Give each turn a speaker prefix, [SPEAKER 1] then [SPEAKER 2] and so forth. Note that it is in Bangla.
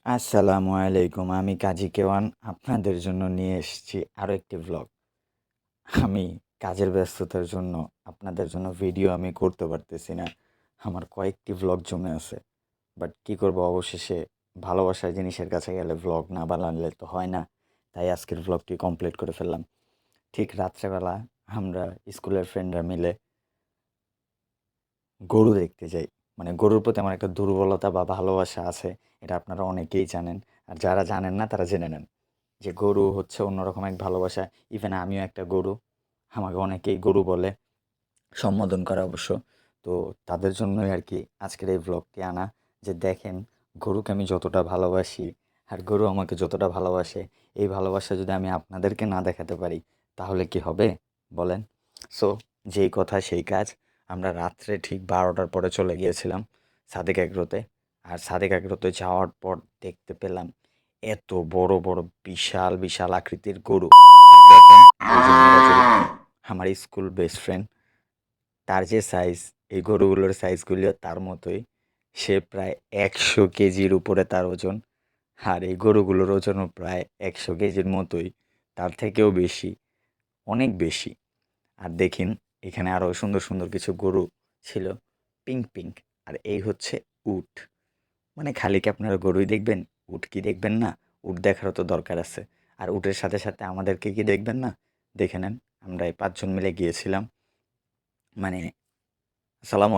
[SPEAKER 1] আসসালামু আলাইকুম। আমি কাজী কেওয়ান আপনাদের জন্য নিয়ে এসেছি আরও একটি ভ্লগ। আমি কাজের ব্যস্ততার জন্য আপনাদের জন্য ভিডিও আমি করতে পারতেছি না। আমার কয়েকটি ভ্লগ জমে আছে। বাট কী করব, অবশেষে ভালোবাসার জিনিসের কাছে গেলে ভ্লগ না বানালে তো হয় না। তাই আজকের ভ্লগটি কমপ্লিট করে ফেললাম। ঠিক রাত্রেবেলা আমরা স্কুলের ফ্রেন্ডরা মিলে গরু দেখতে যাই। মানে গরুর প্রতি আমার একটা দুর্বলতা বা ভালোবাসা আছে। এটা আপনারা অনেকেই জানেন। আর যারা জানেন না তারা জেনে নেন। যে গরু হচ্ছে অন্যরকম এক ভালোবাসা। ইভেন আমিও একটা গরু। আমাকে অনেকেই গরু বলে, সম্বোধন করে অবশ্য। তো তাদের জন্যই আরকি আজকের এই ভ্লগটি আনা। যে দেখেন, গরুকে আমি যতটা ভালোবাসি আর গরু আমাকে যতটা ভালোবাসে, এই ভালোবাসা যদি আমি আপনাদেরকে না দেখাতে পারি তাহলে কি হবে বলেন? সো যেই কথা সেই কাজ। আমরা রাত্রে ঠিক ১২টার পরে চলে গিয়েছিলাম সাদেক এগ্রোতে। আর সাদেক এগ্রোতে যাওয়ার পর দেখতে পেলাম এত বড় বড় বিশাল বিশাল আকৃতির গরু। আর দেখেন, এই যে মিরাজুল, আমার স্কুল বেস্ট ফ্রেন্ড, তার যে সাইজ, এই গরুগুলোর সাইজগুলিও তার মতোই। সে প্রায় ১০০ কেজির উপরে তার ওজন। আর এই গরুগুলোর ওজনও প্রায় ১০০ কেজির মতোই, তার থেকেও বেশি, অনেক বেশি। আর দেখেন, এখানে আরও সুন্দর সুন্দর কিছু গরু ছিল, পিঙ্ক পিঙ্ক। আর এই হচ্ছে উট। মানে খালি কি আপনারা গরুই দেখবেন? উট কি দেখবেন না? উট দেখারও তো দরকার আছে। আর উটের সাথে সাথে আমাদেরকে কি দেখবেন না? দেখে নেন, আমরা এই ৫ জন মিলে গিয়েছিলাম। মানে, আসসালামু